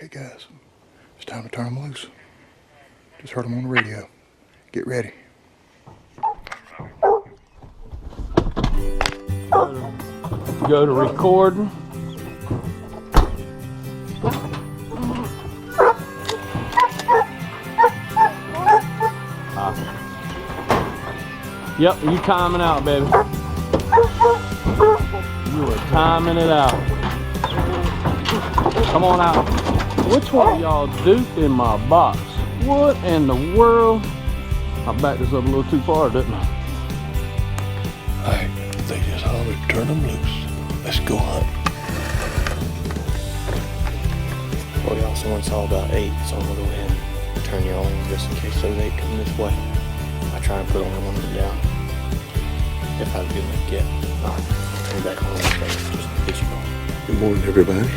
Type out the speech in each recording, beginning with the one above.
Okay, guys, it's time to turn them loose. Just heard them on the radio. Get ready. Go to recording. Yep, you timing out, baby. You are timing it out. Come on out. Which one of y'all duped in my box? What in the world? I backed this up a little too far, didn't I? Alright, they just hollered, turn them loose. Let's go hunt. Well, y'all, someone saw about 8, so I'm gonna go ahead and turn you on just in case those 8 come this way. I try and put only one of them down. If I do make it, I'll turn you back on just in case you go. Good morning, everybody.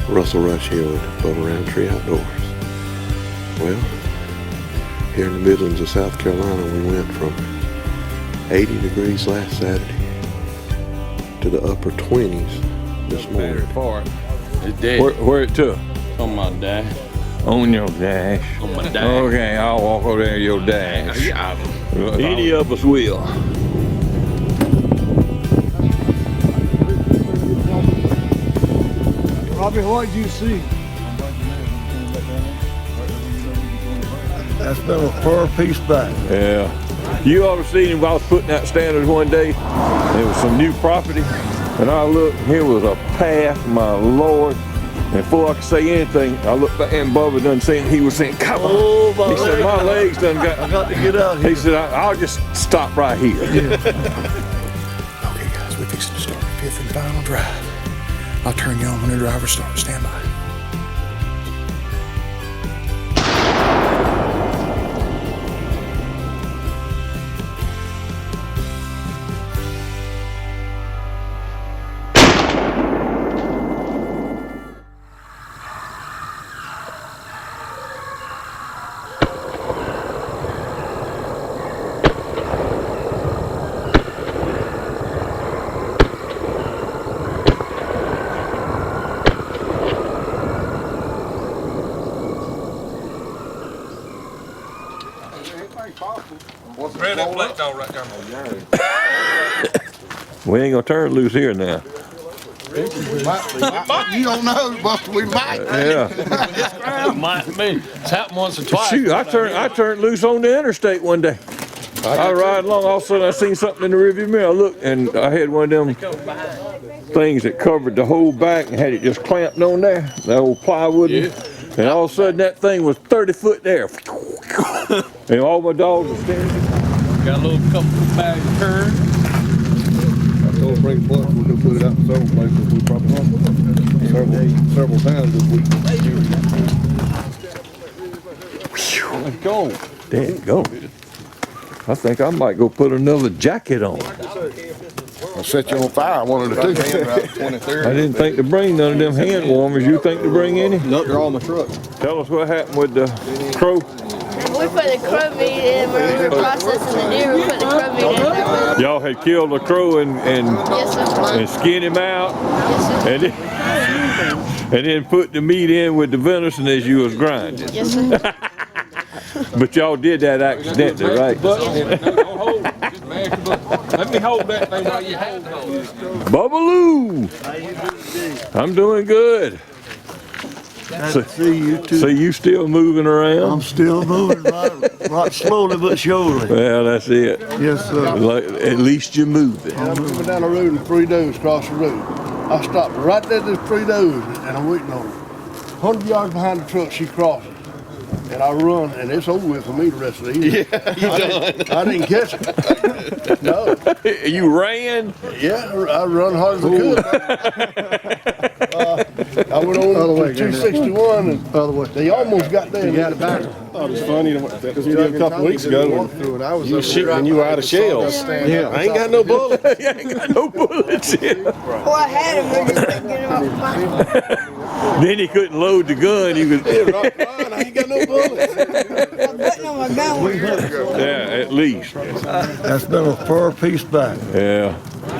Russell Rush here with Bubba Roundtree Outdoors. Well, here in the Midlands of South Carolina, we went from 80 degrees last Saturday to the upper 20s this morning. It's dead. Where it took? On my dash. On your dash. On my dash. Okay, I'll walk over there to your dash. Yeah. Any of us will. Robbie, what did you see? That's been a fur piece back. Yeah. You ought to see him. I was putting out standards one day. There was some new property, and I looked. Here was a path, my Lord. And before I could say anything, I looked back and Bubba done saying he was saying, "Come on." Oh, my He said, "My legs done got." I got to get out here. He said, "I'll just stop right here." Okay, guys, we're fixing to start the 5th and final drive. I'll turn you on when the driver starts. Stand by. We ain't gonna turn loose here now. You don't know, but we might. Yeah. Might be. It's happened once or twice. Shoot, I turned loose on the interstate one day. I was riding along, all of a sudden I seen something in the rearview mirror. I looked, and I had one of them things that covered the whole back and had it just clamped on there, that old plywood. Yeah. And all of a sudden that thing was 30 foot there. And all my dogs were standing. Got a little couple bags of curd. I told him bring a bunch. We're going to put it out in several places. We probably hunt several times this week. Let's go. There you go. I think I might go put another jacket on. I'll set you on fire, one of the two. I didn't think to bring none of them hand warmers. You think to bring any? Nope, they're all in my truck. Tell us what happened with the crow. We put the crow meat in, when we were processing the deer, we put the crow meat in there. Y'all had killed a crow and Yes, sir. skinned him out, Yes, sir. and then put the meat in with the venison as you was grinding. Yes, sir. But y'all did that accidentally, right? Let me hold that thing while you hold it. Bubbaloo! I'm doing good. See you too. So you still moving I'm around? still moving right slowly but surely. Well, that's it. Yes, sir. Like, at least you're moving. I'm moving down the road and 3 does cross the road. I stopped right there at this 3 does and I'm waiting on her. 100 yards behind the truck, she crosses. And I run, and it's over with for me the rest of the evening. Yeah, I didn't catch it. No. You ran? Yeah, I run hard as I could. I went on to 261, and they almost got there. You got it back. Oh, it was funny because we did a couple weeks ago and you were shooting and you were out of shells. Yeah, I ain't got no bullets. You ain't got no bullets in. Well, I had him, they just couldn't get him off the pocket. Then he couldn't load the gun. He was. Yeah, Ron, I ain't got no bullets. I'm putting on my gun. Yeah, at least. That's been a fur piece back. Yeah.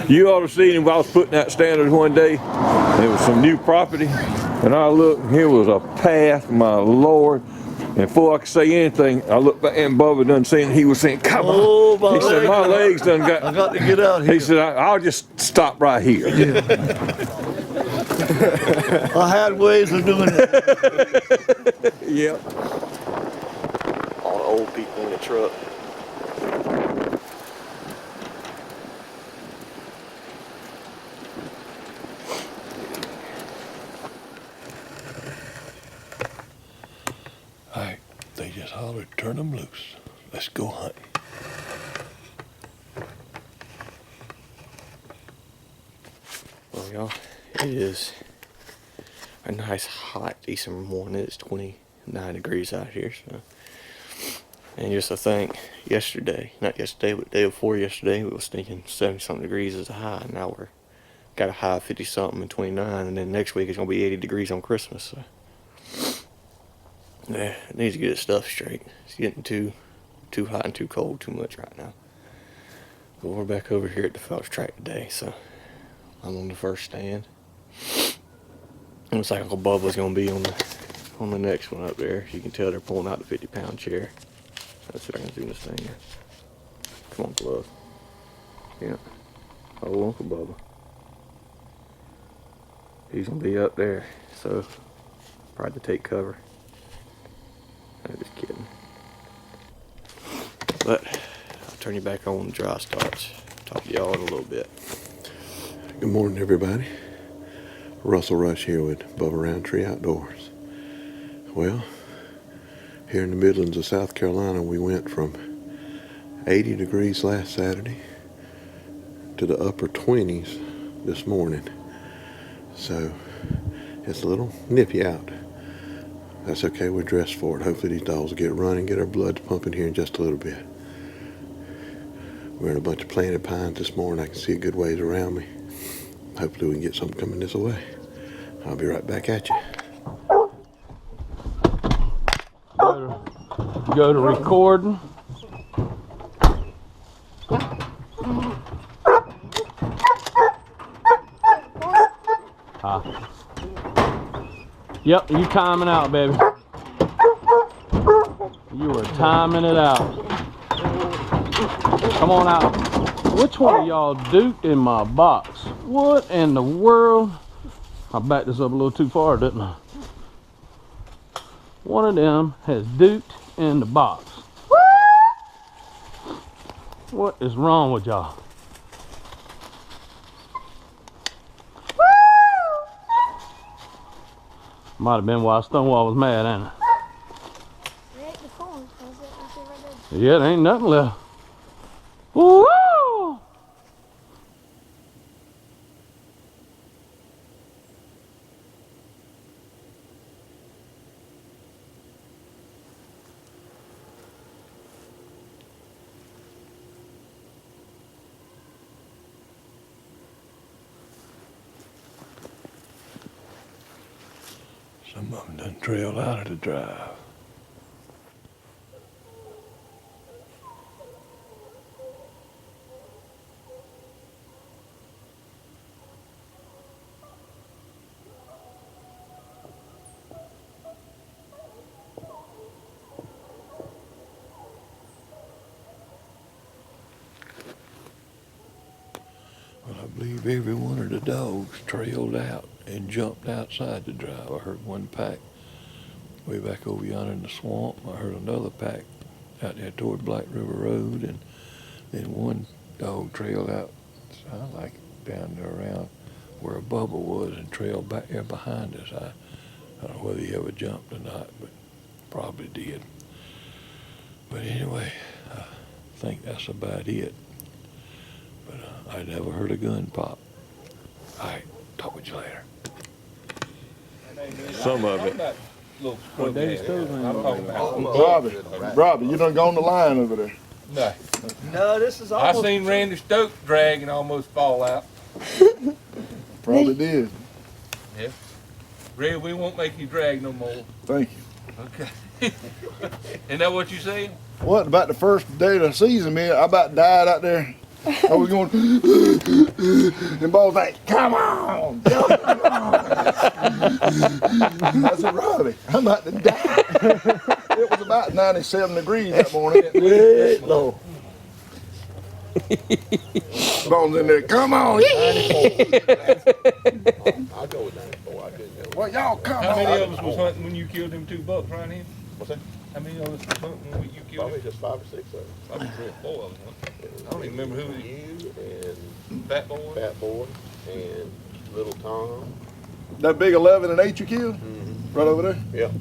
You ought to seen him. I was putting out standards one day. There was some new property, and I looked. Here was a path, my Lord. And before I could say anything, I looked back and Bubba done saying, he was saying, come on. He said, my legs done got. I got to get out here. He said, I'll just stop right here. Yeah. I had ways of doing it. Yep. All the old people in the truck. Alright, they just hollered, turn them loose. Let's go hunting. Well, y'all, it is a nice hot December morning. It's 29 degrees out here, so. And just to think, not yesterday, but the day before yesterday, we was thinking 70-something degrees is a high. Now we're got a high of 50-something and 29, and then next week it's gonna be 80 degrees on Christmas. So. Yeah, it needs to get its stuff straight. It's getting too hot and too cold too much right now. But we're back over here at the Phelps Track today, so I'm on the first stand. It looks like Uncle Bubba's gonna be on the next one up there. You can tell they're pulling out the 50-pound chair. Let's see if I can zoom this thing in. Come on, Glove. Yeah. Oh, Uncle Bubba. He's gonna be up there, so probably take cover. I'm just kidding. But I'll turn you back on the dry starts. Talk to y'all in a little bit. Good morning, everybody. Russell Rush here with Bubba Roundtree Outdoors. Well, here in the Midlands of South Carolina, we went from 80 degrees last Saturday to the upper 20s this morning. So it's a little nippy out. That's okay, we're dressed for it. Hopefully these dogs will get running, get our bloods pumping here in just a little bit. We're in a bunch of planted pines this morning. I can see a good ways around me. Hopefully we can get something coming this way. I'll be right back at you. Go to recording. Yep, you timing out, baby. You are timing it out. Come on out. Which one of y'all duked in my box? What in the world? I backed this up a little too far, didn't I? One of them has duked in the box. What is wrong with y'all? Might have been why Stonewall was mad, ain't it? Yeah, there ain't nothing left. Woo! Some of them done trailed out of the drive. Well, I believe every one of the dogs trailed out and jumped outside the drive. I heard one pack way back over yonder in the swamp. I heard another pack out there toward Black River Road, and then one dog trailed out, sounded like down there around where Bubba was, and trailed back there behind us. I don't know whether he ever jumped or not, but probably did. But anyway, I think that's about it. But I never heard a gun pop. All right, talk with you later. Some of it. Robbie, you done gone the line over there. No. No, this is I seen Randy Stokes drag and almost fall out. Probably did. Yeah. Red, we won't make you drag no more. Thank you. Okay. Isn't that what you said? What, about the first day of the season, man, I about died out there. I was going, And Bo's like, come on, jump, come on. I said, Robbie, I'm about to die. It was about 97 degrees that morning. Wait, no. Bo's in there, come on. I'll go with 94. I couldn't go. Well, y'all come How on. many of us was hunting when you killed them 2 bucks right here? What's that? How many of us was hunting when you killed Probably them? just 5 or 6 of them. Probably 3 or 4 of them. I don't even remember who was You and Fat Boy. Fat Boy and Little Tom. That big 11 and 8 you killed? Right over there? Yeah.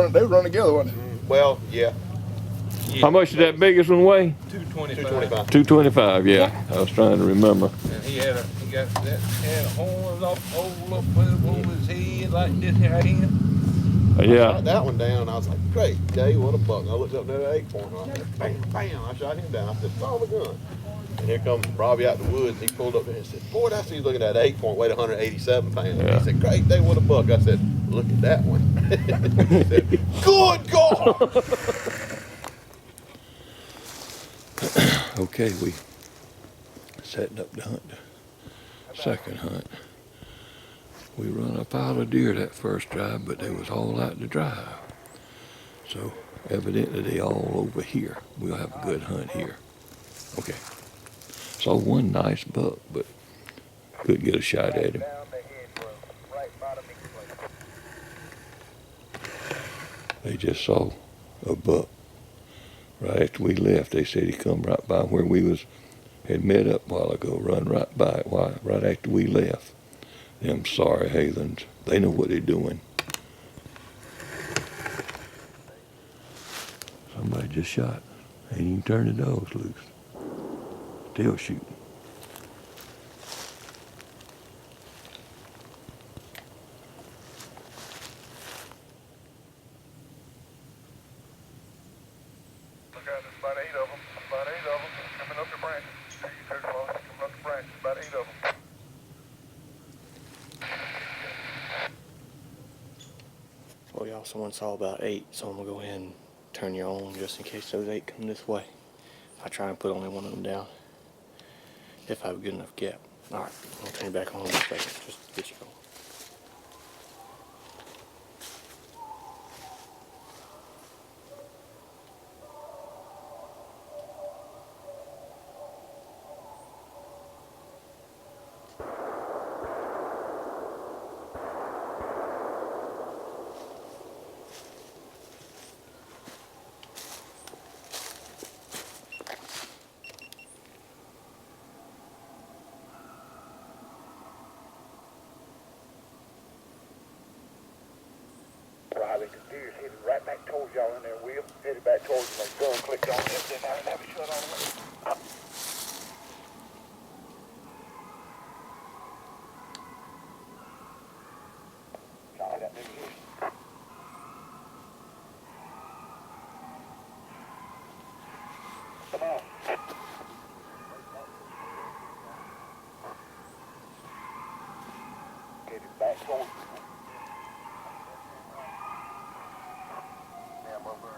They run together, wasn't they? Well, yeah. Yeah. How much did that biggest one weigh? 225. 225. 225, yeah. I was trying to remember. And he got horns all up over his head like this right here. I Yeah. shot that one down. I was like, great day, what a buck. And I looked up there at 8 point. And I said, bam, bam. I shot him down. I said, son of a gun. And here comes Robbie out the woods. He pulled up there and said, boy, that's he's looking at 8 point, weighed 187 pounds. Yeah. He said, great day, what a buck. I said, look at that one. He said, good God. Okay, we setting up to hunt the second hunt. We run a pile of deer that first drive, but they was all out to drive. So evidently they all over here. We'll have a good hunt here. Okay. Saw one nice buck, but couldn't get a shot at him. They just saw a buck. Right after we left, they said he come right by where we had met up a while ago, run right by it right after we left. Them sorry heathens, they know what they're doing. Somebody just shot. Ain't even turned the dogs loose. Still shooting. Look out, there's about 8 of them. About 8 of them coming up the branches. Coming up the branches. About 8 of them. Well, y'all, someone saw about 8, so I'm gonna go ahead and turn you on just in case those 8 come this way. I try and put only one of them down if I have a good enough gap. All right, I'll turn you back on in a second just to get you going. Robbie, the deer's headed right back towards y'all in there, Will. Headed back towards you. My gun clicked on it. Then I didn't have it shut on the way. Sorry, that nigga here. Come on. Headed back towards you. Yeah, Bubba.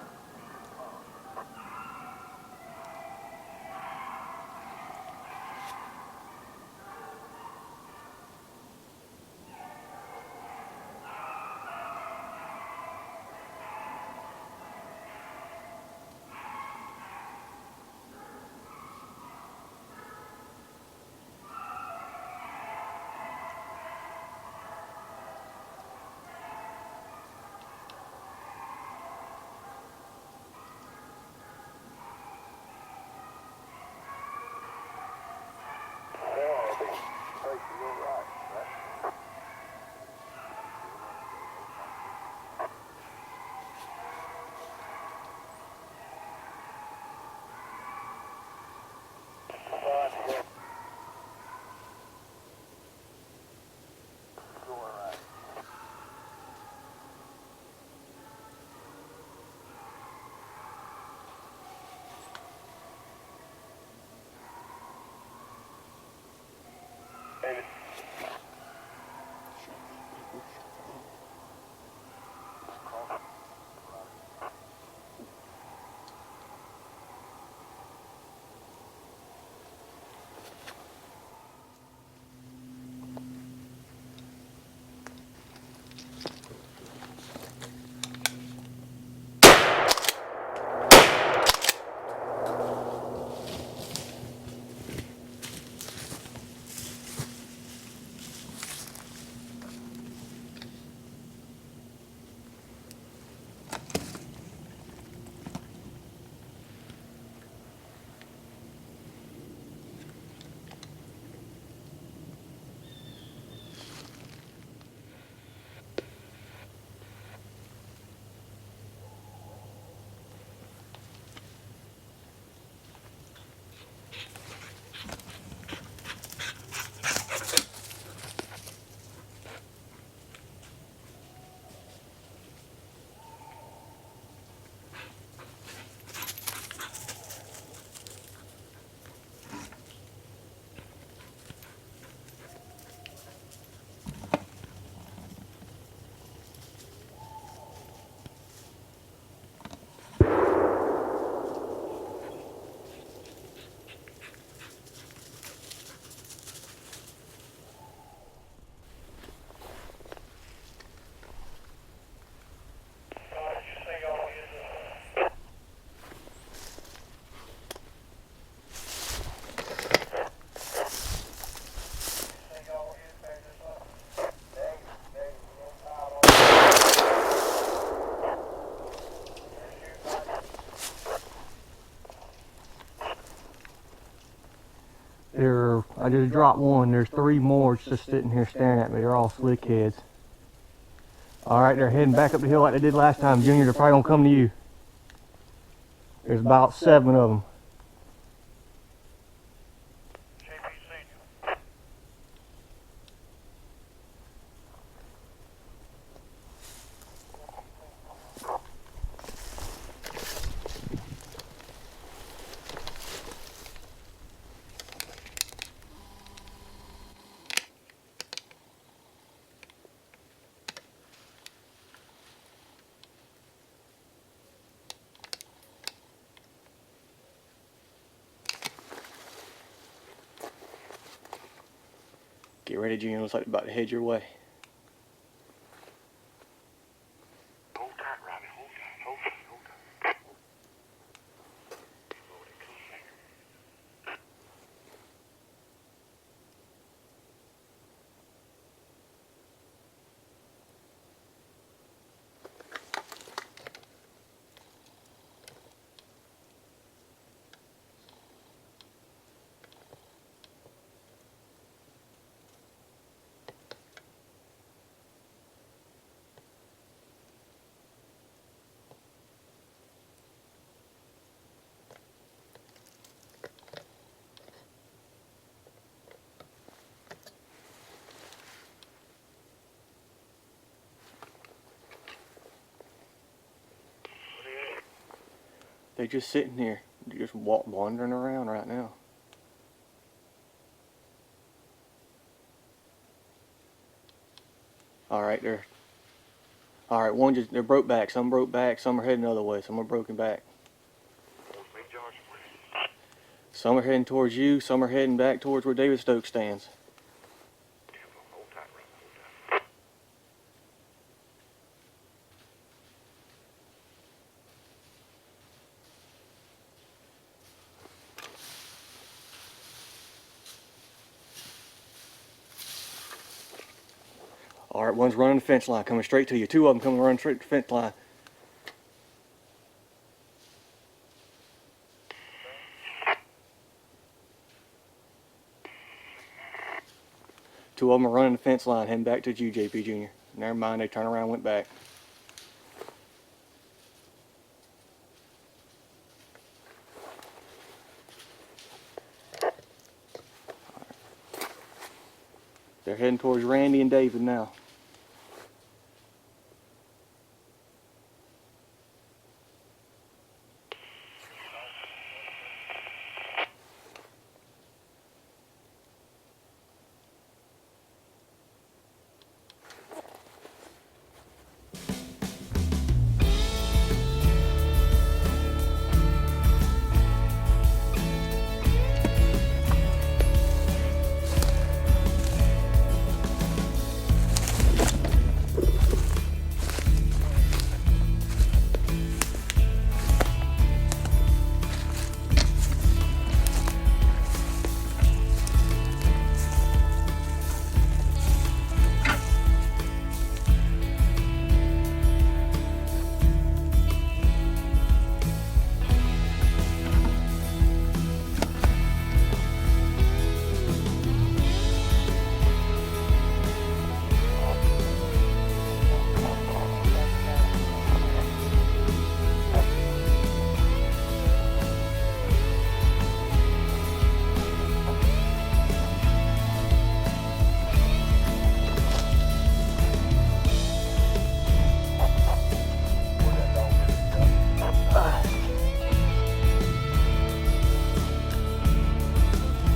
I just dropped one. There's 3 more just sitting here staring at me. They're all slick heads. Alright, they're heading back up the hill like they did last time. Junior, they're probably gonna come to you. There's about 7 of them. Get ready, Junior. Looks like they're about to head your way. Hold tight, Robbie. Hold tight. Hold tight. Hold tight. They're just sitting here. They're just wandering around right now. Alright, they're broke back. Some broke back, some are heading the other way, some are broken back. Some are heading towards you, some are heading back towards where David Stokes stands. Alright, one's running the fence line, coming straight to you. 2 of them coming running straight to the fence line. Two of them are running the fence line, heading back to you, JP Jr. Never mind, they turned around and went back. They're heading towards Randy and David now.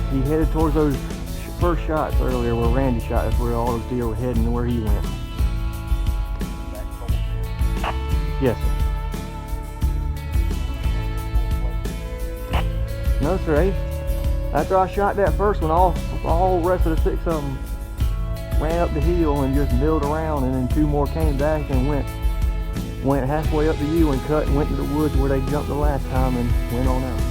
He headed towards those first shots earlier where Randy shot. That's where all those deer were heading and where he went. Yes, sir. No, sir. After I shot that first one, all the rest of the 6 of them ran up the hill and just milled around, and then 2 more came back and went halfway up to you and cut and went to the woods where they jumped the last time and went on out.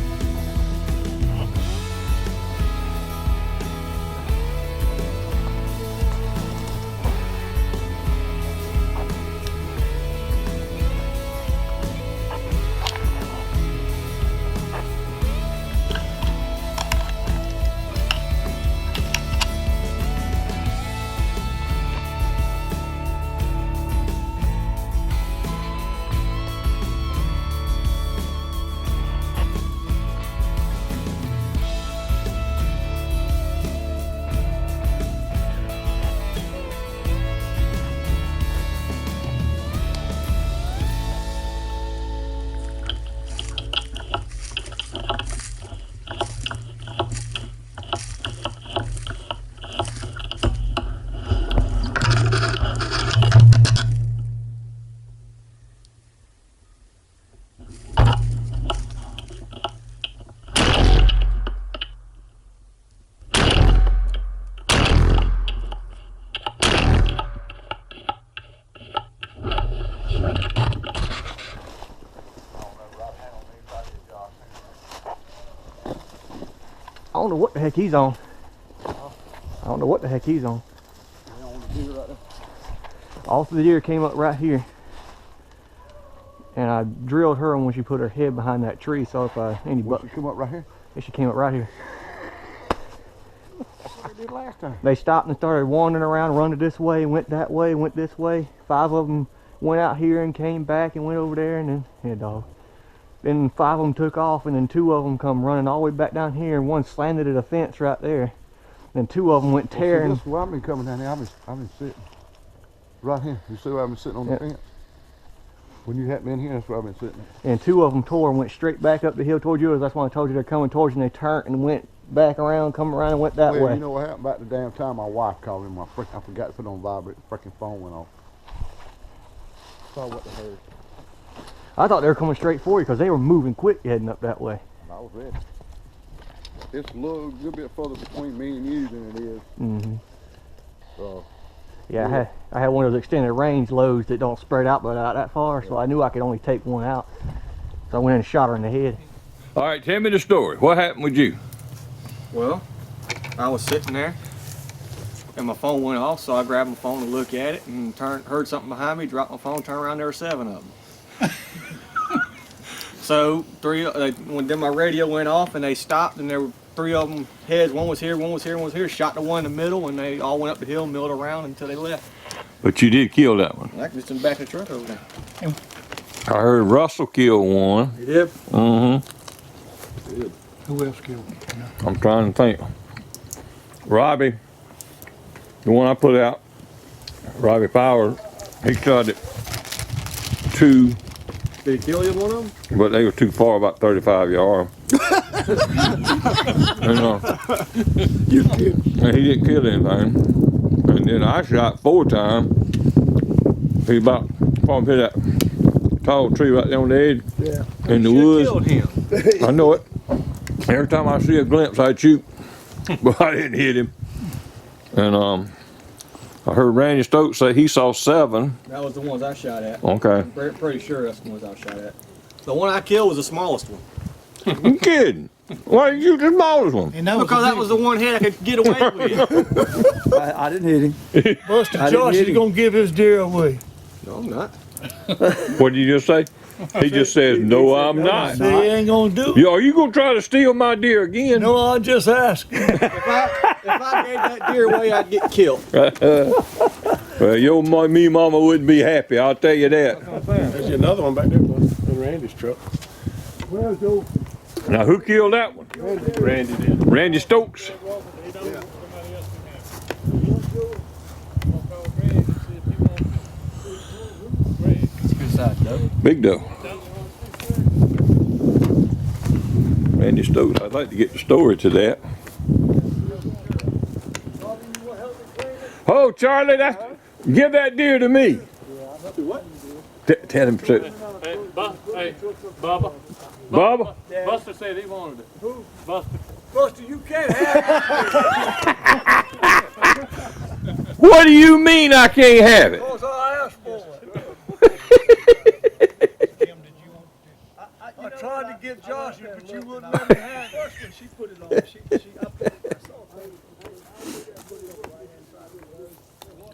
don't know what the heck he's on. I don't know what the heck he's on. All three deer came up right here. And I drilled her when she put her head behind that tree, so if any buck... She come up right here? Yeah, she came up right here. That's what I did last time. They stopped and started wandering around, running this way, went that way, went this way. 5 of them went out here and came back and went over there, and then, yeah, dog. Then 5 of them took off, and then 2 of them come running all the way back down here, and one slanted at a fence right there. Then 2 of them went tearing. Well, see, this is where I've been coming down here. I've been sitting right here. You see where I've been sitting on the fence? When you had me in here, that's where I've been sitting. And 2 of them tore and went straight back up the hill towards yours. That's why I told you they're coming towards you, and they turned and went back around, come around and went that way. You know what happened about the damn time my wife called me? I forgot to put on vibrate. The freaking phone went off. Saw what they heard. I thought they were coming straight for you because they were moving quick heading up that way. And I was ready. It's a little bit further between me and you than it is. Mm-hmm. So, yeah, I had one of those extended range loads that don't spread out but out that far, so I knew I could only take one out. So I went in and shot her in the head. All right, tell me the story. What happened with you? Well, I was sitting there and my phone went off, so I grabbed my phone to look at it and heard something behind me, dropped my phone, turned around, there were 7 of them. So then my radio went off and they stopped, and there were 3 of them heads. One was here, one was here, one was here. Shot the one in the middle, and they all went up the hill, milled around until they left. But you did kill that one. Like just in the back of the truck over there. I heard Russell killed one. You did? Mm-hmm. Who else killed him? I'm trying to think. Robbie, the one I put out, Robbie Power, he shot it 2. Did he kill you one of them? But they were too far, about 35 yards. And he didn't kill anything. And then I shot 4 times. He about probably hit that tall tree right there on the edge in the woods. Killed him. I know it. Every time I see a glimpse, I shoot. But I didn't hit him. And I heard Randy Stokes say he saw 7. That was the ones I shot at. Okay. I'm pretty sure that's the ones I shot at. The one I killed was the smallest one. You kidding? Why did you shoot the smallest one? Because that was the one head I could get away with. I didn't hit him. Buster Josh is going to give his deer away. No, I'm not. What did you just say? He just says, no, I'm not. He ain't going to do it. Are you going to try to steal my deer again? No, I'm just asking. If I gave that deer away, I'd get killed. Well, your mama wouldn't be happy, I'll tell you that. There's another one back there in Randy's truck. Where's those? Now, who killed that one? Randy did. Randy Stokes. Big doe. Randy Stokes, I'd like to get the story to that. Oh, Charlie, give that deer to me. Tell him to. Hey, Bubba. Bubba? Buster said he wanted it. Who? Buster. Buster, you can't have it. What do you mean I can't have it? Because I asked for it. I tried to get Josh, but you wouldn't let me have it. She put it on.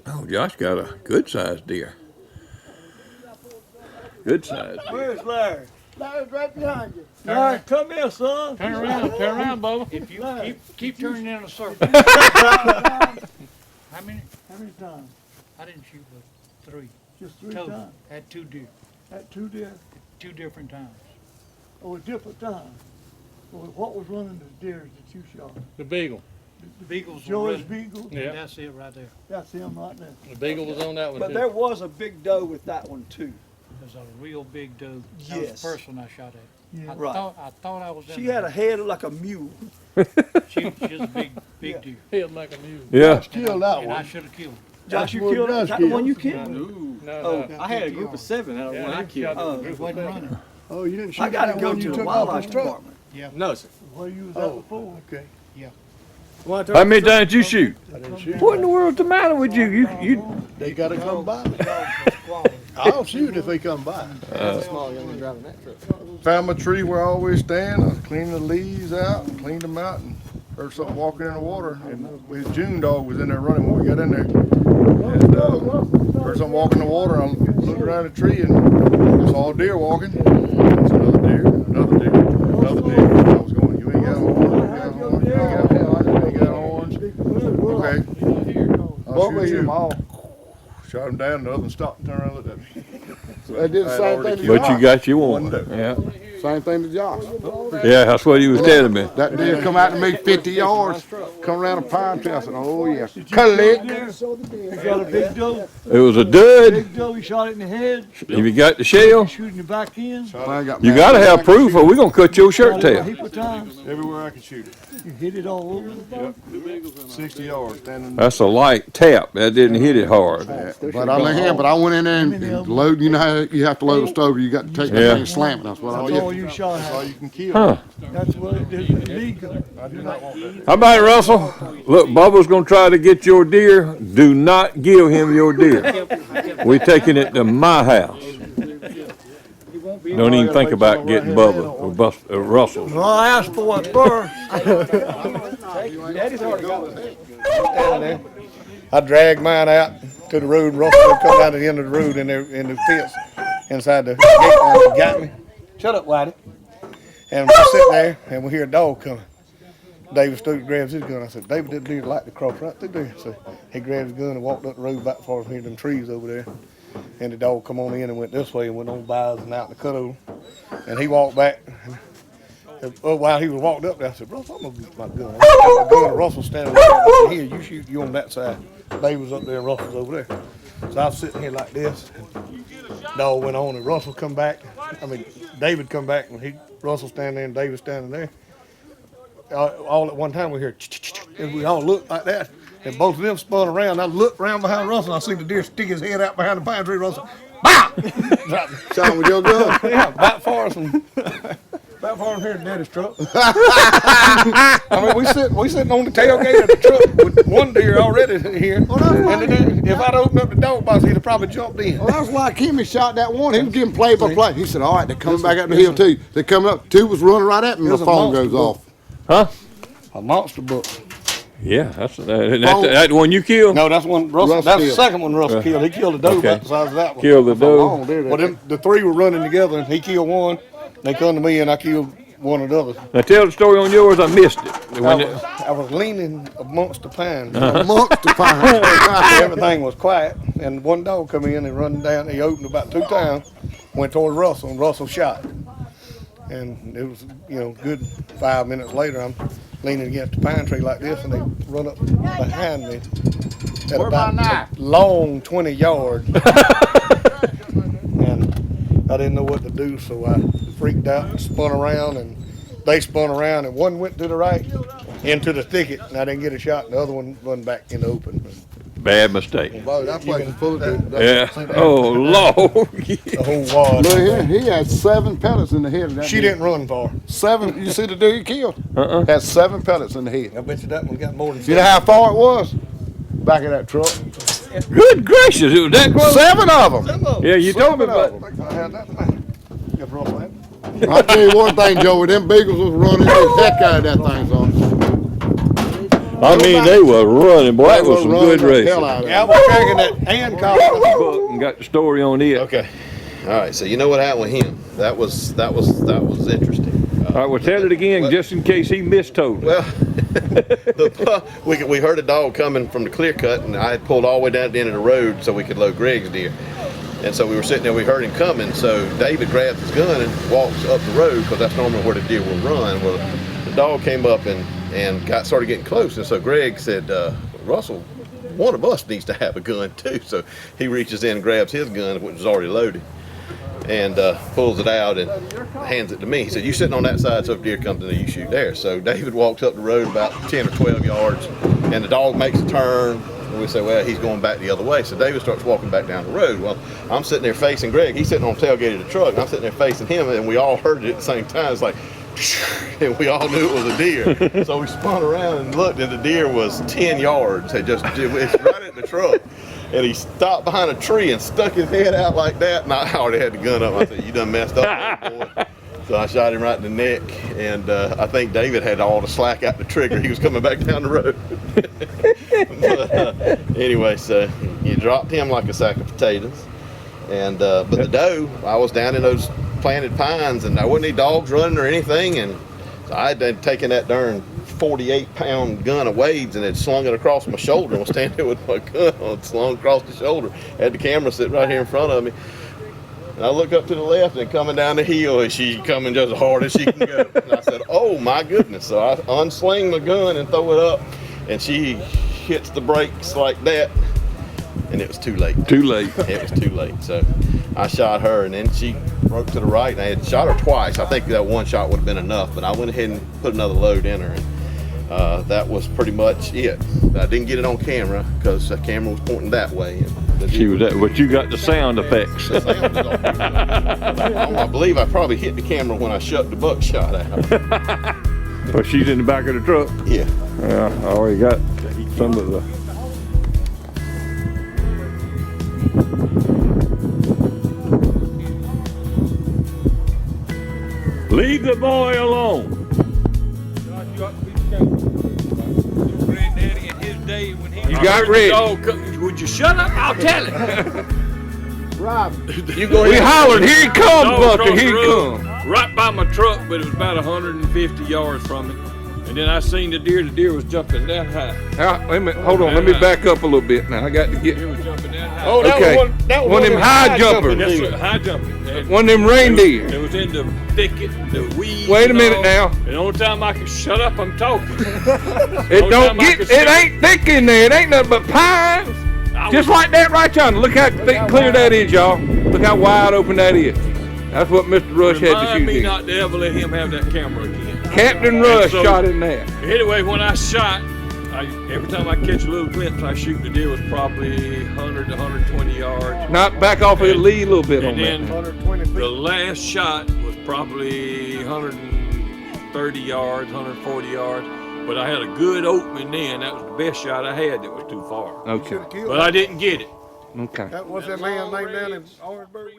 Oh, Josh got a good-sized deer. Good size. Where's Larry? Larry's right behind you. Larry, come here, son. Turn around, Bubba. If you keep turning in a circle. How many times? I didn't shoot but 3. Just 3 Total. times. Had 2 deer. At 2 deer? 2 different times. Oh, at different times. Well, what was running the deers that you shot? The Beagle. The Beagles. Joey's Beagle? Yeah. That's it right there. That's him right there. The Beagle was on that one But too. there was a big doe with that one too. There's a real big doe. That was Yes. the first one I shot at. Yeah. I thought I was in She there. had a head like a mule. She was a big deer. Head like a mule. Yeah. Killed that And I one. should have killed her. Josh, you what killed her? Josh Is that the one killed. you killed? No, I had a group of 7 out of the one I killed. Wasn't running. Oh, you didn't shoot I got to that go one to you the took off wildlife his truck? department. No, sir. Where you was at before? Okay. How many times did you shoot? I didn't shoot. What in the world's the matter with you? You They gotta come by. I'll shoot if they come by. Small young man driving that truck. Found my tree where I always stand. I cleaned the leaves out, cleaned them out, and heard something walking in the water, and his June dog was in there running when we got in there. And heard something walking in the water. I looked around the tree and saw a deer walking. It's another deer, another deer, another deer. I was going, you ain't got a horn, you ain't got a horn, you ain't got a horn. Okay. I'll shoot you. Shot him down, the other one stopped and turned around and looked at me. So they did the same thing to But Josh. you got your one. Yeah. Same thing to Josh. Yeah, that's what he was telling me. That deer come out to me 50 yards, come around a pine tree. I said, oh yeah. Collect. He got a big doe. It was a dud. Big doe, he shot it in the head. If you got the shell, Shooting the back end. you got to have proof or we're going to cut your shirt Shot it a tail. heap of times. Everywhere I could shoot it. You hit it all over. Yep. 60 yards standing. That's a light tap. That didn't hit it hard. But I went in there and load. You know how you have to load a stove. You got to take that thing and slam it. That's what I That's all did. you shot That's all at. you can kill. Huh. That's what it is illegal. I do not want that. How about it, Russell? Look, Bubba's going to try to get your deer. Do not give him your deer. We're taking it to my house. Don't even think about getting Bubba or Russell. Well, I asked for it first. I dragged mine out to the road. Russell would come down to the end of the road in the fence inside the gate. And got me. Shut up, Whitey. And we're sitting there and we hear a dog coming. David Stokes grabs his gun. I said, David, that deer like to cross right through there. So he grabbed his gun and walked up the road back far from here, them trees over there. And the dog come on in and went this way and went on by us and out in the cutover. And he walked back. And while he was walking up there, I said, Russell, I'm going to get my gun. I got my gun and Russell standing there. I said, here, you shoot, you on that side. Dave was up there and Russell's over there. So I was sitting here like this. And dog went on and Russell come back. David come back and Russell standing there and David standing there. All at one time we hear, and we all looked like that. And both of them spun around. I looked around behind Russell. I seen the deer stick his head out behind the pine tree. Russell, BOW! Shot him with your gun. Yeah, about far from here to Daddy's truck. I mean, we sitting on the tailgate of the truck with one deer already here. And the deer, if I'd opened up the dog box, he'd have probably jumped in. Well, that's why Kimmy shot that one. He was getting play by play. He said, all right, they're coming back up the hill too. They're coming up. Two was running right at me and the phone goes off. Huh? A monster buck. Yeah, that's that one you killed? No, that's one Russell. That's the second one Russell killed. He killed a doe about the size of that one. Killed the doe. Well, the three were running together, and he killed one. They come to me, and I killed one of the others. Now tell the story on yours. I missed it. I was leaning amongst the pines. Amongst the pines. Everything was quiet, and one dog come in and run down. He opened about 2 times, went toward Russell, and Russell shot. And it was, good 5 minutes later, I'm leaning against the pine tree like this, and they run up behind me at about a long 20 yards. And I didn't know what to do, so I freaked out and spun around, and they spun around, and one went to the right into the thicket, and I didn't get a shot, and the other one run back in the open. Bad mistake. Well, that place is full of it. Yeah. Oh, Lord. The whole wad. Look here, he had 7 pellets in the head of that She deer. didn't run far. 7. You see the deer he killed? Had 7 pellets in the head. I bet you that one got more than You know how far it was? Back of that truck. Good gracious, it was that close? 7 of them. Yeah, you told me about it. I had that. I'll tell you one thing, Joey, them Beagles was running the heck out of that thing, son. I mean, they were running, boy. That was some good racing. Yeah, I was tracking that hand collar. And got the story on it. Okay. All right. So you know what happened with him? That was interesting. All right, well, tell it again, just in case he mistold it. Well, we heard a dog coming from the clear cut, and I had pulled all the way down at the end of the road so we could load Greg's deer. And so we were sitting there, we heard him coming, so David grabs his gun and walks up the road, because that's normally where the deer will run. Well, the dog came up and started getting close, and so Greg said, Russell, one of us needs to have a gun too. So he reaches in and grabs his gun, which was already loaded, and pulls it out and hands it to me. He said, you sitting on that side, so if deer comes in there, you shoot there. So David walks up the road about 10 or 12 yards, and the dog makes a turn, and we say, well, he's going back the other way. So David starts walking back down the road. Well, I'm sitting there facing Greg. He's sitting on the tailgate of the truck, and I'm sitting there facing him, and we all heard it at the same time. It's like, and we all knew it was a deer. So we spun around and looked, and the deer was 10 yards. It's right at the truck. And he stopped behind a tree and stuck his head out like that, and I already had the gun up. I said, you done messed up, boy. So I shot him right in the neck, and I think David had all the slack out the trigger. He was coming back down the road. But, anyway, so you dropped him like a sack of potatoes. And but the doe, I was down in those planted pines, and there wasn't any dogs running or anything, and so I had taken that darn 48-pound gun of Wade's and had slung it across my shoulder and was standing there with my gun on, slung across the shoulder. Had the camera sitting right here in front of me. And I look up to the left and coming down the hill, and she's coming just as hard as she can go. And I said, oh my goodness. So I unsling my gun and throw it up, and she hits the brakes like that, and it was too late. Too late. It was too late. So I shot her, and then she broke to the right, and I had shot her twice. I think that one shot would have been enough, but I went ahead and put another load in her, and that was pretty much it. I didn't get it on camera because the camera was pointing that way. And she was that, but you got the sound effects. The sound was all good. I believe I probably hit the camera when I shut the buckshot out. Well, she's in the back of the truck. Yeah. Yeah, I already got some of the. Leave the boy alone. Granddaddy in his day when he You got ready. Would you shut up? I'll tell it. Rob, You go We ahead. hollered, here he comes, Dog Buster, crossed here the he road, comes. right by my truck, but it was about 150 yards from it. And then I seen the deer was jumping that high. Wait a minute, hold on, let me back up a little bit now. I got to get Deer was jumping that high. Oh, that Okay. was that was One of them high jumpers. That's what, high jumping. And one of them reindeer. it was in the thicket, the weeds. Wait a and minute all. now. And the only time I could shut up, I'm talking. It don't get, it ain't thick in there. It ain't nothing but pines. Just like that right yonder. Look how thick, clear that is, y'all. Look how wide open that is. That's what Mr. Rush had to Remind shoot me in. not to ever let him have that camera again. Captain Rush So- shot in there. Anyway, when I shot, every time I catch a little glimpse, I shoot. The deer was probably 100 to 120 yards. Not back off of the lead a little bit on And then that. the last shot was probably 130 yards, 140 yards. But I had a good opening then. That was the best shot I had that was too far. Okay. But I didn't get it. Okay. What's that man named down in Orangeburg?